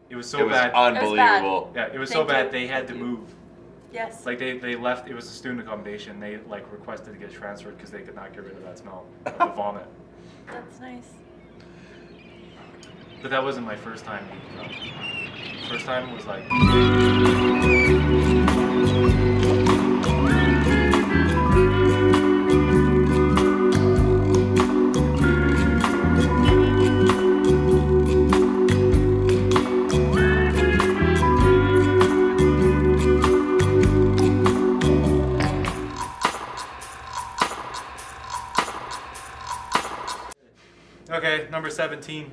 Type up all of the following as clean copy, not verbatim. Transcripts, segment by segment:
It was so bad. Unbelievable. Yeah, it was so bad they had to move. Yes. Like they left. It was a student accommodation. They like requested to get transferred because they could not get rid of that smell of the vomit. That's nice. But that wasn't my first time being drunk. First time was like. Okay, number 17.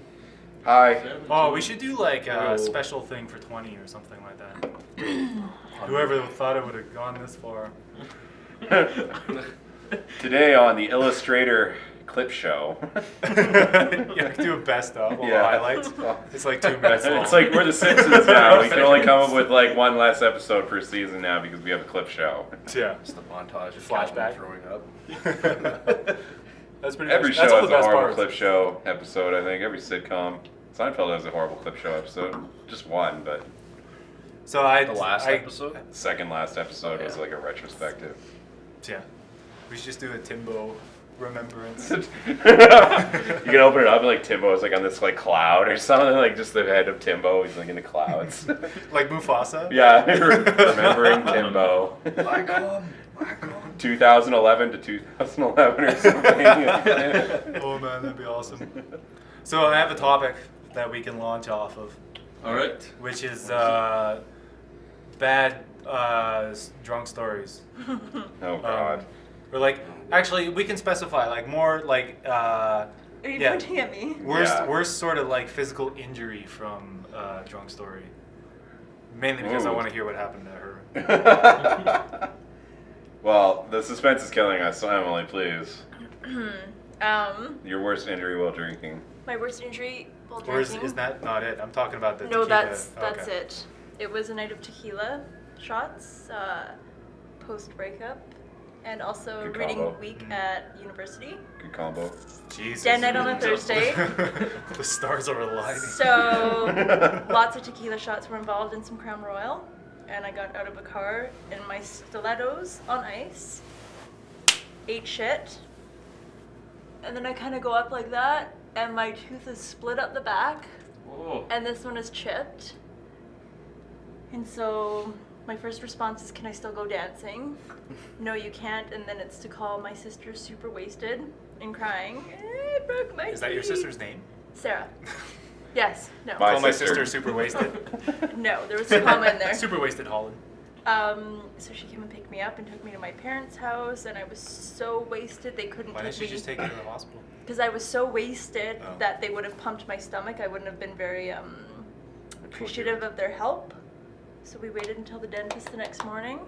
Hi. Oh, we should do like a special thing for 20 or something like that. Whoever thought it would have gone this far. Today on the Illustrator clip show. Yeah, do a best of all the highlights. It's like 2 minutes long. It's like we're the Simpsons now. We can only come up with like one less episode per season now because we have a clip show. Yeah. Just a montage of Flashback. Calvin throwing up. That's pretty Every much, show that's all has the a best horrible parts. clip show episode, I think. Every sitcom. Seinfeld has a horrible clip show episode. Just one, but So The last episode? second last episode was like a retrospective. Yeah. We should just do a Timbo remembrance. You can open it up and like Timbo's like on this like cloud or something, like just the head of Timbo, he's like in the clouds. Like Mufasa? Yeah, remembering Timbo. 2011 to 2011 or something. Oh man, that'd be awesome. So I have a topic that we can launch off of, All right. which is bad drunk stories. Oh god. Or like, actually, we can specify like more like Are you yeah. pointing at me? worst sort of like physical injury from drunk story. Mainly because I Ooh. want to hear what happened to her. Well, the suspense is killing us, so Emily, please. Your worst injury while drinking. My worst injury while Or drinking. is that not it? I'm talking about the No, tequila. that's Okay. it. It was a night of tequila shots, post breakup, and also Good reading combo. week at university. Good combo. Jesus. Dead night on a Thursday. The stars are aligning. So lots of tequila shots were involved in some Crown Royal, and I got out of a car in my stilettos on ice, ate shit, and then I kind of go up like that, and my tooth is split up the back, and this one is chipped. And so my first response is, can I still go dancing? No, you can't. And then it's to call my sister super wasted and crying. I broke my Is that your teeth." sister's name? Sarah. Yes. No. My Call my sister. sister super wasted. No, there was a comma in there. Super wasted Holland. So she came and picked me up and took me to my parents' house, and I was so wasted they couldn't Why take didn't you me. just take her to the hospital? Because I was so wasted Oh. that they would have pumped my stomach. I wouldn't have been very appreciative of their help. So we waited until the dentist the next morning,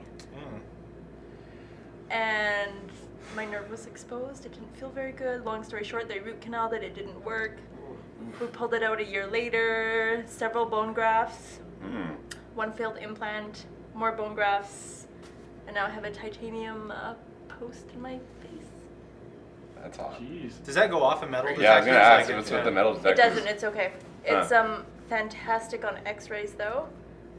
and my nerve was exposed. It didn't feel very good. Long story short, they root canaled it. It didn't work. We pulled it out a year later. Several bone grafts. One failed implant. More bone grafts. And now I have a titanium post in my face. That's hot. Does that go off a metal detector? Yeah, I was gonna ask Like what's it- with the metal It detectors. doesn't. It's okay. It's fantastic on X-rays though.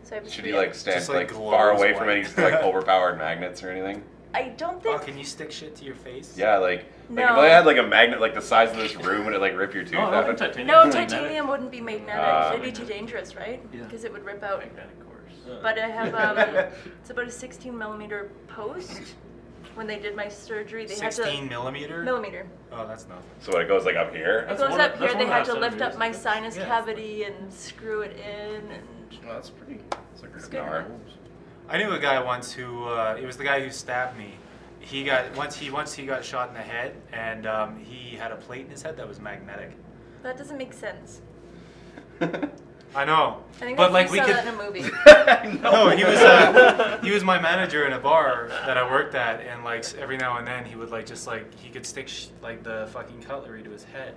So I have a Should three- you like stand Just, like, like far glows away from any white. like overpowered magnets or anything? I don't Oh, think. can you stick shit to your face? Yeah, like No. if they had like a magnet like the size of this room and it like rip your tooth Oh, I out. think titanium. No, is magnetic. titanium wouldn't be magnetic. Ah. It'd be too dangerous, right? Yeah. Because it would rip out. Magnetic course. But I have it's about a 16 millimeter post. When they did my surgery, they had 16 to millimeter? millimeter. Oh, that's nothing. So it goes like up here. It That's goes one- up that's here. They one had to and a half lift up my centimeters. sinus Yeah. cavity and screw it in. And Well, that's pretty. It's like It's good. good. I knew a guy once who it was the guy who stabbed me. He got once he got shot in the head, and he had a plate in his head that was magnetic. that doesn't make sense. I know, I think but I like we saw could. that in a movie. No, he was my manager in a bar that I worked at, and like every now and then he would like just like he could stick like the fucking cutlery to his head.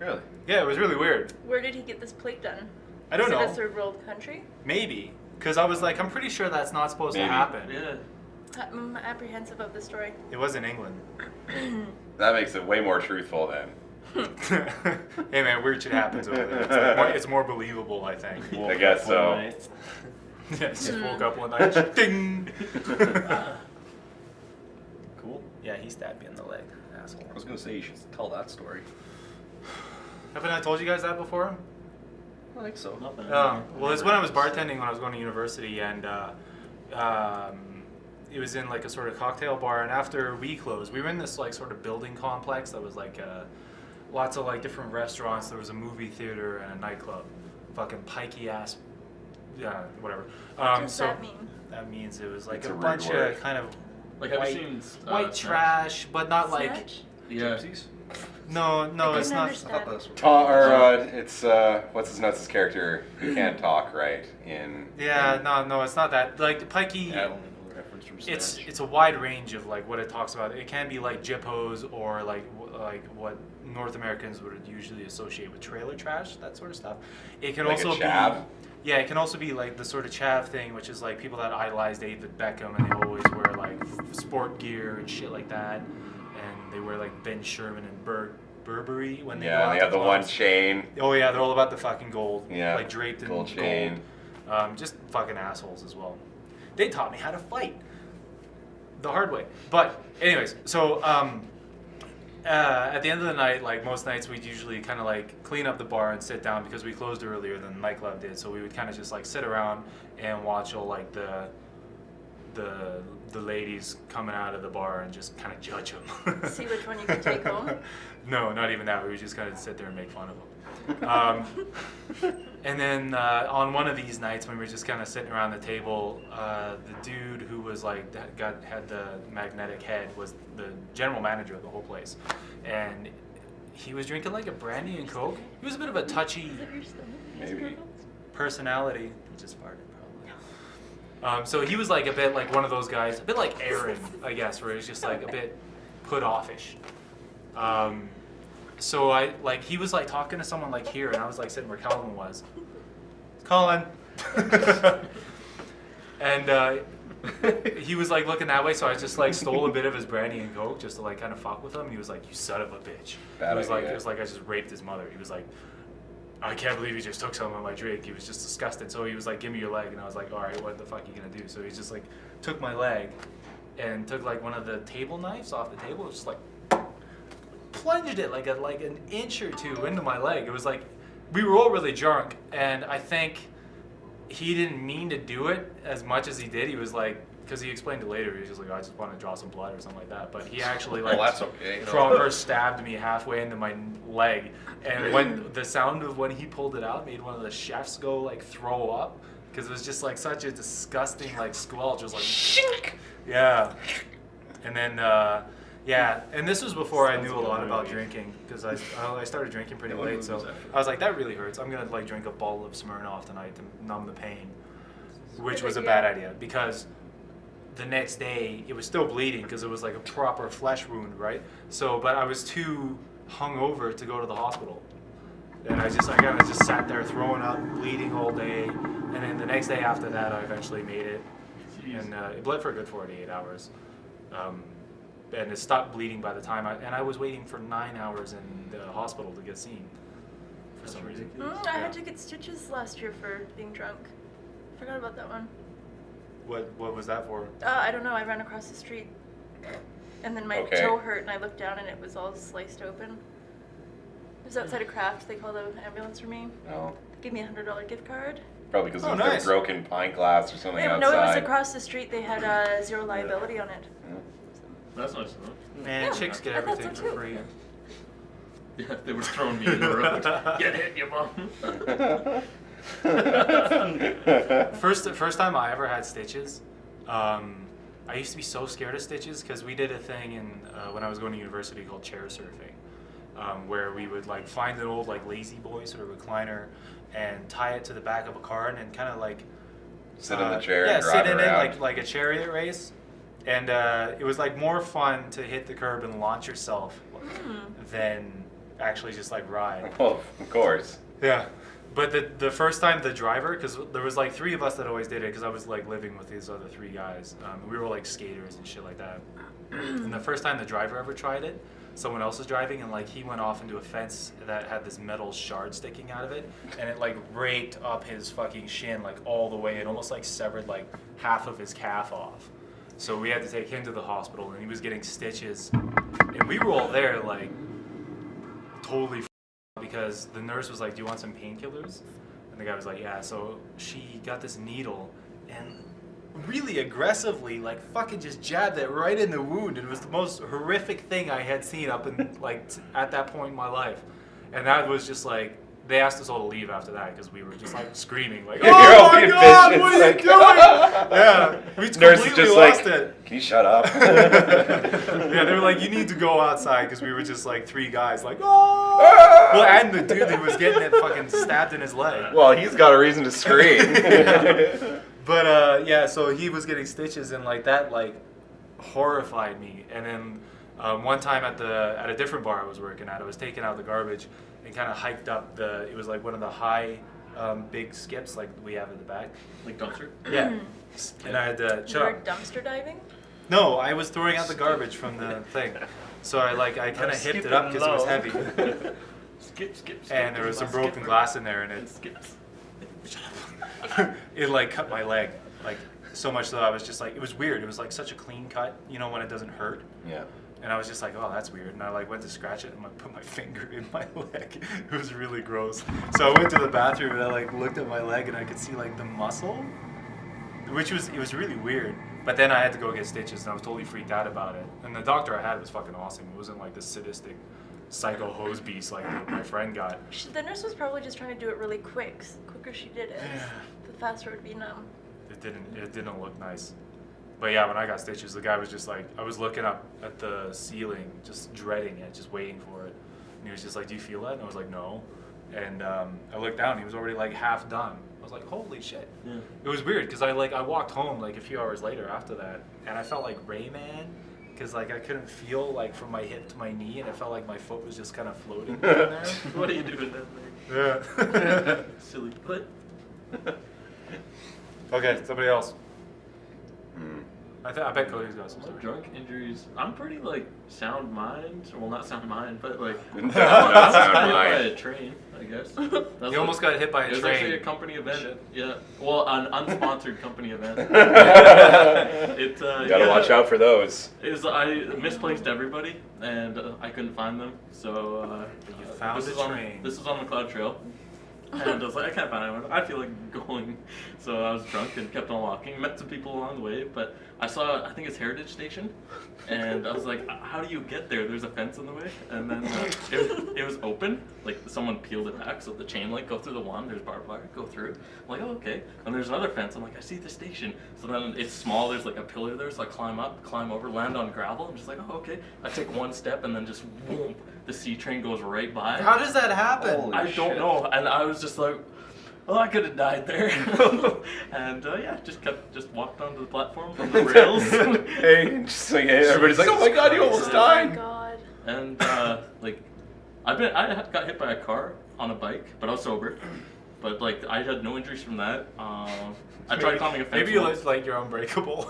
Really? Yeah, it was really weird. Where did he get this plate done? I don't Is it know. a third world country? Maybe because I was like, I'm pretty sure that's not supposed to Maybe. happen. Yeah. I'm apprehensive of the story. It was in England. That makes it way more truthful then. Hey man, weird shit happens over there. It's more believable, I think. I guess so. Yes, just woke up one night. Ding. Cool. Yeah, he stabbed me in the leg. Asshole. I was gonna say you should tell that story. Haven't I told you guys that before? I think so. Well, it's when I was bartending when I was going to university, and it was in like a sort of cocktail bar. And after we closed, we were in this like sort of building complex that was like lots of like different restaurants. There was a movie theater and a nightclub. Fucking pikey ass. Yeah, whatever. What does that mean? That means it was like It's a a rude bunch word. of kind of Like, have white, you seen white Snatch? trash, but not like. Snatch? Yeah. Gypsies? No, I it's couldn't not. I thought understand. that's what It's what's his nuts' character? He can't talk right in. Yeah, no, it's not that. Like the pikey. Yeah, I don't know the reference from Snatch. It's a wide range of like what it talks about. It can be like jippos or like what North Americans would usually associate with trailer trash, that sort of stuff. It can Like a also chav? be it can also be like the sort of chav thing, which is like people that idolize David Beckham and they always wear like sport gear and shit like that, and they wear like Ben Sherman and Burberry when they go out They to have the one clubs. chain. Oh yeah, they're all about the fucking gold. Yeah, Like draped in gold gold. chain. Just fucking assholes as well. They taught me how to fight. The hard way. But anyways, so at the end of the night, like most nights, we'd usually kind of like clean up the bar and sit down because we closed earlier than the nightclub did. So we would kind of just like sit around and watch all like the ladies coming out of the bar and just kind of judge them. See which one you can take home? No, not even that. We would just kind of sit there and make fun of them. And then on one of these nights when we were just kind of sitting around the table, the dude who was like had the magnetic head was the general manager of the whole place, and he was drinking like a brandy and coke. He was a bit of a touchy Maybe. personality. He just farted probably. So he was like a bit like one of those guys, a bit like Aaron, I guess, where he's just like a bit put offish. So he was like talking to someone like here, and I was like sitting where Colin was. Colin. And he was like looking that way, so I just like stole a bit of his brandy and coke just to like kind of fuck with him. He was like, "You son of a bitch." Bad idea. It was like I just raped his mother. He was like, "I can't believe you just took some of my drink." He was just disgusted. So he was like, "Give me your leg," and I was like, "All right, what the fuck are you gonna do?" So he just like took my leg and took like one of the table knives off the table, just like plunged it like an inch or two into my leg. It was like we were all really drunk, and I think he didn't mean to do it as much as he did. He was like, because he explained it later, he was just like, "I just want to draw some blood" or something like that. But he actually like Well, that's okay. You know. proper stabbed me halfway into my leg, and when the sound of when he pulled it out made one of the chefs go like throw up, because it was just like such a disgusting like squelch. It was like shink. Yeah, and then and this was before I knew a lot about drinking, because I started drinking pretty late, so I was like, that really hurts. I'm gonna like drink a bottle of Smirnoff tonight to numb the pain, which was a bad idea, because the next day it was still bleeding because it was like a proper flesh wound, right? So, but I was too hungover to go to the hospital, and I kind of just sat there throwing up, bleeding all day, and then the next day after that I eventually made it, and it bled for a good 48 hours. And it stopped bleeding by the time I was waiting for 9 hours in the hospital to get seen for some reason. I had to get stitches last year for being drunk. Forgot about that one. What was that for? I don't know. I ran across the street, and then my Okay. toe hurt, and I looked down, and it was all sliced open. It was outside of Kraft. They called an ambulance for me. No. They gave me a $100 gift card. Probably because Oh, of nice. their broken pint glass or something outside. No, it was across the street. They had zero liability on it. That's nice enough. Man, Yeah, chicks get I thought everything so for too. free. Yeah, they were throwing me in the road. Get hit, you bum. First time I ever had stitches, I used to be so scared of stitches because we did a thing when I was going to university called chair surfing, where we would like find an old like lazy boy sort of recliner and tie it to the back of a car and then kind of like Sit in the chair yeah, and drive sit in around. it like a chariot race, and it was like more fun to hit the curb and launch yourself than actually just like ride. Well, of course. Yeah, but the first time the driver, because there was like 3 of us that always did it, because I was like living with these other 3 guys. We were like skaters and shit like that. And the first time the driver ever tried it, someone else was driving, and like he went off into a fence that had this metal shard sticking out of it, and it like raked up his fucking shin like all the way and almost like severed like half of his calf off. So we had to take him to the hospital, and he was getting stitches, and we were all there like totally because the nurse was like, "Do you want some painkillers?" And the guy was like, "Yeah." So she got this needle and really aggressively like fucking just jabbed it right in the wound. It was the most horrific thing I had seen up in like at that point in my life. And that was just like, they asked us all to leave after that because we were just like screaming like, "Oh my God, what are you doing?" Yeah, we completely lost it. "Can you shut up?" Yeah, they were like, "You need to go outside," because we were just like 3 guys like, "Oh!" Well, and the dude who was getting it fucking stabbed in his leg. Well, he's got a reason to scream. Yeah. But yeah, so he was getting stitches, and like that like horrified me. And then one time at a different bar I was working at, I was taking out the garbage and kind of hiked up it was like one of the high big skips like we have in the back. Like dumpster? Yeah. And I had to You were dumpster diving? No, I was throwing out the garbage from the thing. So I kind of hipped it up because it was heavy. Skip. And there was some broken glass in there, and it skips. it like cut my leg, like so much that I was just like, it was weird. It was like such a clean cut, you know, when it doesn't hurt. Yeah. And I was just like, "Oh, that's weird." And I like went to scratch it, and I put my finger in my leg. It was really gross. So I went to the bathroom, and I like looked at my leg, and I could see like the muscle, it was really weird. But then I had to go get stitches, and I was totally freaked out about it. And the doctor I had was fucking awesome. It wasn't like this sadistic psycho hose beast like my friend got. The nurse was probably just trying to do it really quick. The quicker she did it, the faster it would be numb. It didn't look nice. But yeah, when I got stitches, the guy was just like, I was looking up at the ceiling, just dreading it, just waiting for it. And he was just like, "Do you feel that?" And I was like, "No." And I looked down, he was already like half done. I was like, "Holy shit." Yeah. It was weird because I walked home like a few hours later after that, and I felt like Rayman because like I couldn't feel like from my hip to my knee, and it felt like my foot was just kind of floating down there. What are you doing down Yeah. there? Silly foot. Okay, somebody else. I bet Cody's got some Well, stories. drunk injuries. I'm pretty like sound mind. Well, not sound mind, but like Not I was sound hit by mind. a train, I guess. You almost got hit by a It was train. actually a company event. Shit. Yeah. Well, an unsponsored company event. Gotta watch out for those. I misplaced everybody, and I couldn't find them. So You found this a is on train. this is on the Cloud Trail. And I was like, I can't find anyone. I feel like going. So I was drunk and kept on walking. Met some people along the way, but I saw, I think it's Heritage Station. And I was like, how do you get there? There's a fence in the way. And then it was open. Like someone peeled it back. So the chain link, go through the one. There's barbed wire, go through. I'm like, oh, okay. And there's another fence. I'm like, I see the station. So then it's small. There's like a pillar there. So I climb over, land on gravel. I'm just like, oh, okay. I take one step and then just whoomp. The C train goes right by. How does that happen? Holy I don't know, and I was just like, "Oh, I could have died there," and yeah, just walked onto the platform from the rails, Hey, just like, hey, everybody's like, "Oh my God, you almost Oh my died." God. and like, I got hit by a car on a bike, but I was sober, but like I had no injuries from that. I tried climbing a fence. Maybe you once. look like you're unbreakable.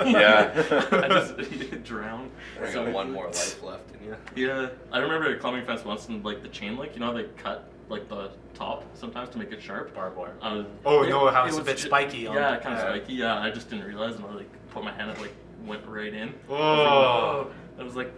Yeah. I just drowned. I got one more life left in you. Yeah, I remember climbing a fence once and like the chain link, you know how they cut like the top sometimes to make it sharp. Barbed wire. Oh no, how it's a bit spiky on Yeah, the- kind of yeah. spiky. Yeah, I just didn't realize, and I like put my hand, it like went right in. Oh. I was like,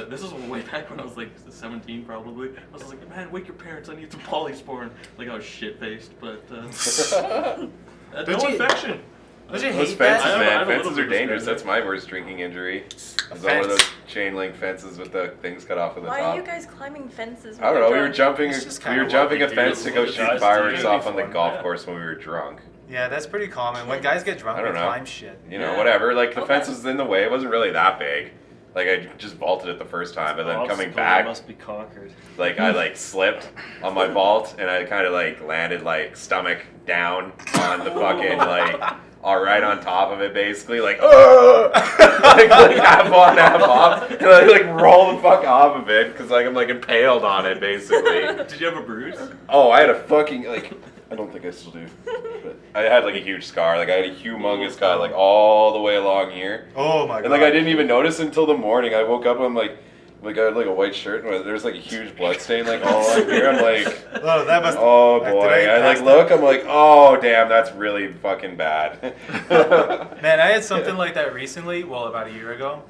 this was way back when I was like 17 probably. I was like, man, wake your parents, I need some polysporin. Like I was shit faced, but Don't no you- infection. Don't you Those hate fences, that? I man. have a little Fences bit are of dangerous. respect. That's my worst drinking injury. Is on one of fence. those chain link fences with the things cut off at the Why top. are you guys climbing fences? I don't know. We were drunk? jumping. It's just We kinda were what jumping we a fence do. to go Guys shoot do. fireworks It'd off be on the fun, golf yeah. course when we were drunk. Yeah, that's pretty common. When guys get drunk, I they don't know. climb shit. You know, Yeah. whatever. Like the Okay. fence was in the way. It wasn't really that big. Like I just vaulted it the first time, but then coming back, must be conquered. like I like slipped on my vault and I kind of like landed like stomach down on the fucking like all right on top of it basically like like half on half off and I like roll the fuck off of it because like I'm like impaled on it basically. Did you have a bruise? Oh, I had a fucking like I don't think I still do. But I had like a huge scar. Like I had a humongous cut like all the way along here. Oh my god. And like I didn't even notice until the morning. I woke up. I'm like, Like I had like a white shirt and there's like a huge blood stain like all on here. I'm like, Oh, that must. oh boy. I like look. I'm like, oh damn, that's really fucking bad. Man, I had something like that recently. Well, about a year ago,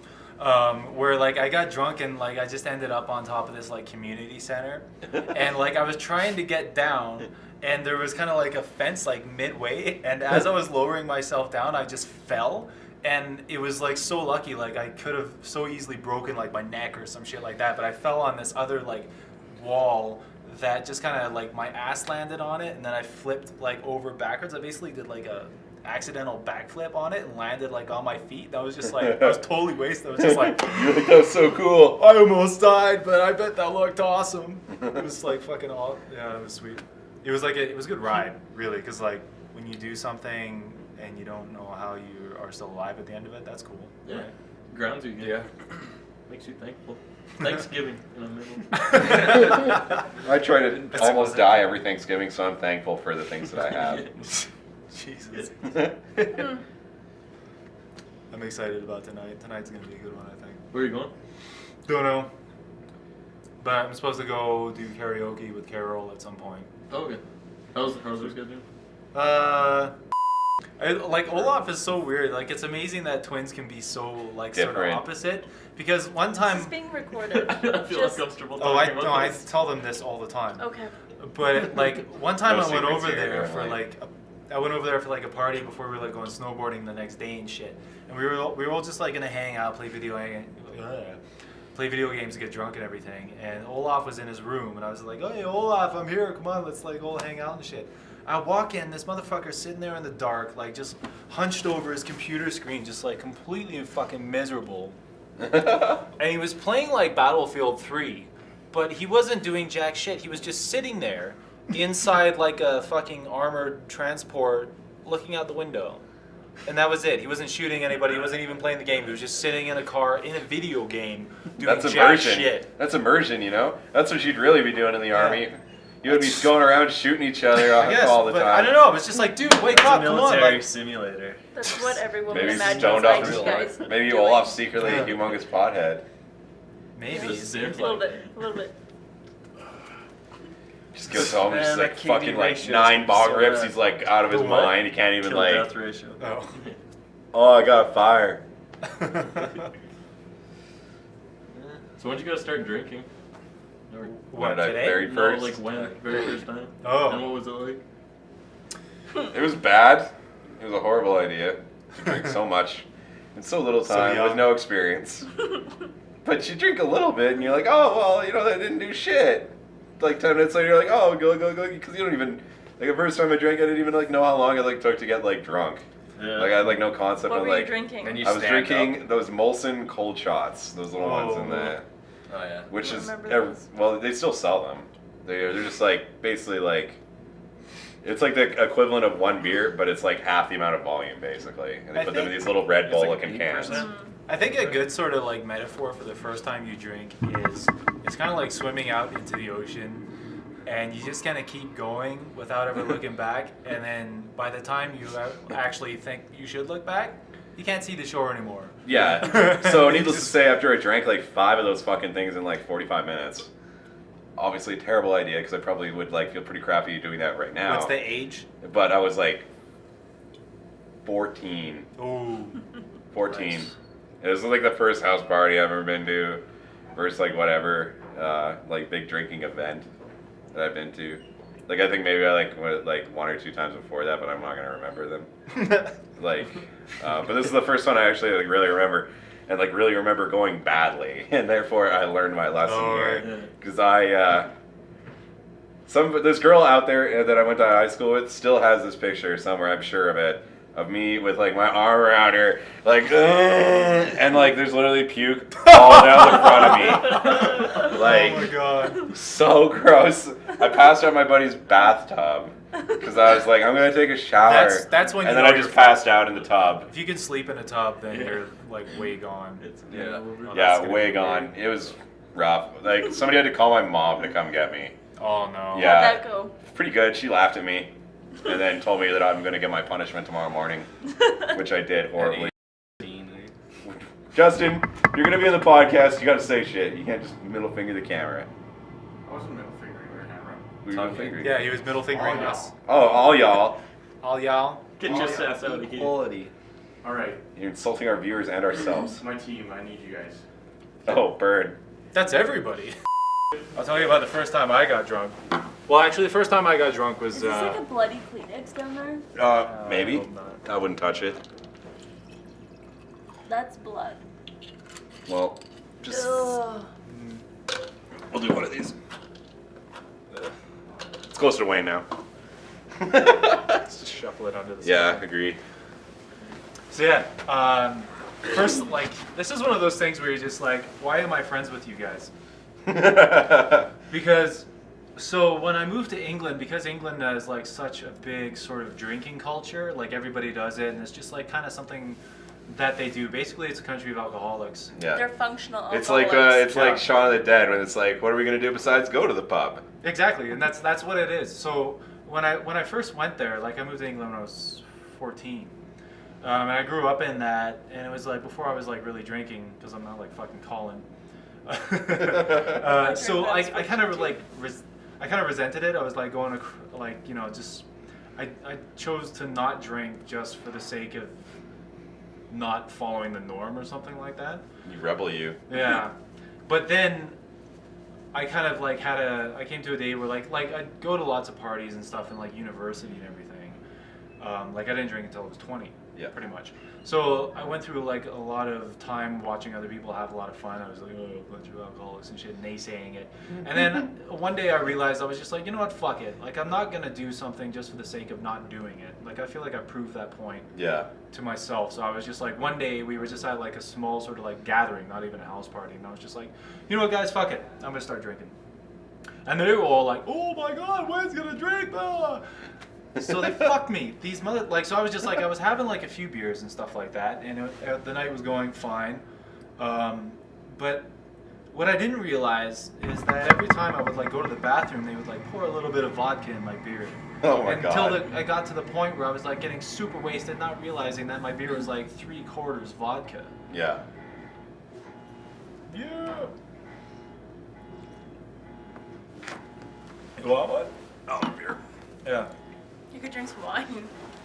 where like I got drunk and like I just ended up on top of this like community center, and like I was trying to get down, and there was kind of like a fence like midway, and as I was lowering myself down, I just fell. And it was like so lucky, like I could have so easily broken like my neck or some shit like that, but I fell on this other like wall that just kind of like my ass landed on it, and then I flipped like over backwards. I basically did like a accidental backflip on it and landed like on my feet. That was just like, I was totally wasted. I was just like, You're like, that's so cool. I almost died, but I bet that looked awesome. It was like fucking awesome. Yeah, it was sweet. It was like it was a good ride, really, because like when you do something and you don't know how you are still alive at the end of it, that's cool. Yeah. Right? Grounds you. Yeah. Makes you thankful. Thanksgiving in the middle. I try to That's almost awesome. die every Thanksgiving, so I'm thankful for the things that I have. Jesus. Hmm. I'm excited about tonight. Tonight's gonna be a good one, I think. Where are you going? Don't know. But I'm supposed to go do karaoke with Carol at some point. Oh, okay. How's your schedule? Like Olaf is so weird. Like it's amazing that twins can be so like sort of Different. opposite. Because one This time, is being recorded. I feel Just- uncomfortable oh, I talking no, about I this. tell them this all the time. Okay. But like one time No I went secrets over here, there don't for worry. like I went over there for like a party before we were like going snowboarding the next day and shit. And we were all just like gonna hang out, play video games, get drunk and everything. And Olaf was in his room, and I was like, "Hey Olaf, I'm here. Come on, let's like all hang out and shit." I walk in, this motherfucker's sitting there in the dark, like just hunched over his computer screen, just like completely fucking miserable. And he was playing like Battlefield 3, but he wasn't doing jack shit. He was just sitting there inside like a fucking armored transport looking out the window. And that was it. He wasn't shooting anybody. He wasn't even playing the game. He was just sitting in a car in a video game doing That's jack immersion. shit. That's immersion, you know? That's what you'd really be doing in the Yeah. army. You would be going around shooting each other I guess, all the but time. I don't know. It was just like, dude, wake It's up, a come on. military Like, simulator. That's what every woman Maybe he's imagines stoned off IT his guys Maybe doing. Olaf's secretly a Yeah. humongous pothead. maybe. It seems A little like bit. A little bit. Just goes home and just Man, like that fucking KD like ratio is 9 bong so rips. bad. He's like out of his The what? mind. He can't even Kill like. death ratio. Oh. Oh, I got a fire. So when did you guys start drinking? Or, What, When did I today? very no, first? like when? Very first time? Oh. And what was it like? It was bad. It was a horrible idea to drink so much in so little So time with young. no experience. But you drink a little bit and you're like, oh, well, you know, that didn't do shit. Like 10 minutes later, you're like, oh, go, because you don't even, like the first time I drank, I didn't even like know how long it like took to get like drunk. Yeah. Like I had like no concept What of were you like, drinking? And you I was stand drinking those Molson cold shots, those little ones in Oh. the, Oh yeah. which I is, remember those. well, they still sell them. They're just like, basically like, it's like the equivalent of one beer, but it's like half the amount of volume, basically. And they I put them in think these little Red it's Bull like looking 8%. cans. Mm. I think a good sort of like metaphor for the first time you drink is it's kind of like swimming out into the ocean, and you just kind of keep going without ever looking back, and then by the time you actually think you should look back, you can't see the shore anymore. Yeah. So You needless to just- say, after I drank like 5 of those fucking things in like 45 minutes, obviously a terrible idea because I probably would like feel pretty crappy doing that right now. What's the age? But I was like 14. Ooh. 14. Nice. It was like the first house party I've ever been to, first like whatever, like big drinking event that I've been to. Like I think maybe I like went like 1 or 2 times before that, but I'm not gonna remember them. Like, but this is the first one I actually like really remember, and like really remember going badly, and therefore I learned my lesson Oh, here. right. Because this girl out there that I went to high school with still has this picture somewhere, I'm sure of it, of me with like my arm around her, like, and like there's literally puke all down the front of me. Like, oh my god. so gross. I passed out my buddy's bathtub because I was like, I'm gonna take a shower. That's when and you then know I you're just passed out in the tub. If you can sleep in a tub, then Yeah. you're like way gone. It's Yeah. over. Oh, that's Yeah, gonna way be gone. It was rough. Like somebody had to call my mom to come get me. Oh no. Yeah. How'd that go? Pretty good. She laughed at me, and then told me that I'm gonna get my punishment tomorrow morning, which I did horribly. At 18, Justin, You're gonna be in the podcast. You gotta say shit. You can't just middle finger the camera. I wasn't middle fingering the camera. Who are you middle fingering? Yeah, he was middle fingering All us. Oh, all y'all. All y'all. Get your ass out of here. Equality. All right, You're insulting our viewers and ourselves. it's my team. I need you guys. Oh, burn. That's everybody. I'll tell you about the first time I got drunk. Well, actually, the first time I got drunk was. Is this like a bloody Kleenex down there? Maybe. I hope not. I wouldn't touch it. That's blood. Well, just. Ugh. We'll do one of these. It's closer to Wayne now. Let's just shuffle it under the. Yeah, agreed. So yeah, first like this is one of those things where you're just like, why am I friends with you guys? Because, so when I moved to England, because England has like such a big sort of drinking culture, like everybody does it, and it's just like kind of something that they do. Basically, it's a country of alcoholics. Yeah. They're functional It's alcoholics. like Shaun of the Dead when it's like, what are we gonna do besides go to the pub? Exactly, and that's what it is. So when I first went there, like I moved to England when I was 14. And I grew up in that, and it was like before I was like really drinking, because I'm not like fucking Colin. So I kind of like I kind of resented it. I was like going to like just I chose to not drink just for the sake of not following the norm or something like that. You rebel, you. Yeah, but then I kind of like I came to a day where like I'd go to lots of parties and stuff in like university and everything. Like I didn't drink until I was 20. Yeah. Pretty much. So I went through like a lot of time watching other people have a lot of fun. I was like, oh, a bunch of alcoholics and shit, naysaying it. And then one day I realized I was just like, you know what, fuck it. Like I'm not gonna do something just for the sake of not doing it. Like I feel like I proved that point Yeah. to myself. So I was just like, one day we were just at like a small sort of like gathering, not even a house party, and I was just like, you know what, guys, fuck it. I'm gonna start drinking. And they were all like, oh my god, Wayne's gonna drink, blah. So they fucked me. These so I was just like, I was having like a few beers and stuff like that, and the night was going fine. But what I didn't realize is that every time I would like go to the bathroom, they would like pour a little bit of vodka in my beer. Oh my Until god. I got to the point where I was like getting super wasted, not realizing that my beer was like 3/4 vodka. Yeah. Yeah. You want one? Oh, beer. Yeah. You could drink some wine.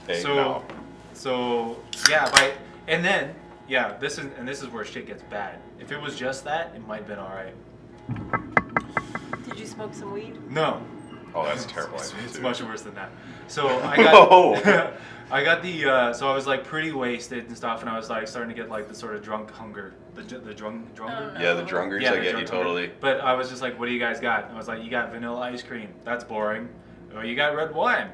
Hey, So, no. so yeah, and then yeah, this is where shit gets bad. If it was just that, it might have been all right. Did you smoke some weed? No. Oh, that's terrible. It's much worse than that. So I got Oh. I got the so I was like pretty wasted and stuff, and I was like starting to get like the sort of drunk hunger, the drunker. Oh, no. Yeah, the drungers, Yeah, I the get you drunk hunger. totally. But I was just like, what do you guys got? And I was like, you got vanilla ice cream. That's boring. Oh, you got red wine.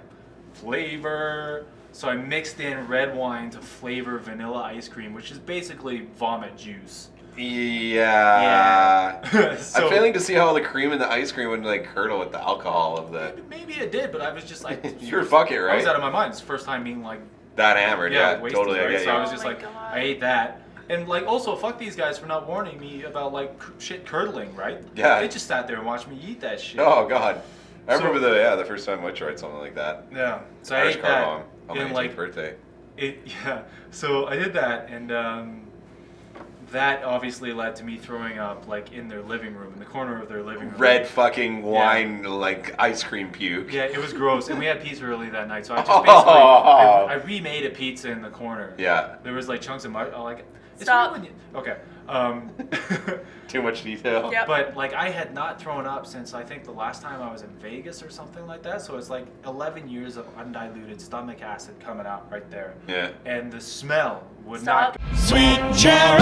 Flavor. So I mixed in red wine to flavor vanilla ice cream, which is basically vomit juice. Yeah. So, I'm failing to see how the cream and the ice cream would like curdle with the alcohol of the. maybe it did, but I was just like, You're fuck it, I was right? out of my mind. It's the first time being like, That hammered, yeah, wasted, totally. right? I get So you. I was Oh just my like, God. I ate that. And like also, fuck these guys for not warning me about like shit curdling, right? Yeah. They just sat there and watched me eat that shit. Oh god. I So- remember the first time I tried something like that. Yeah. So I Irish ate car that. bomb on my And 18th like, birthday. yeah. So I did that, and that obviously led to me throwing up like in their living room, in the corner of their living room. Red fucking wine, like ice cream puke. Yeah, it was gross, and we had pizza early that night, so I just basically I remade a pizza in the corner. Yeah. There was like chunks of mud. Like, it's Stop. weird when you- okay. Too much detail. Yep. But like I had not thrown up since I think the last time I was in Vegas or something like that. So it's like 11 years of undiluted stomach acid coming out right there. Yeah. And the smell would Stop. not. Sweet cherry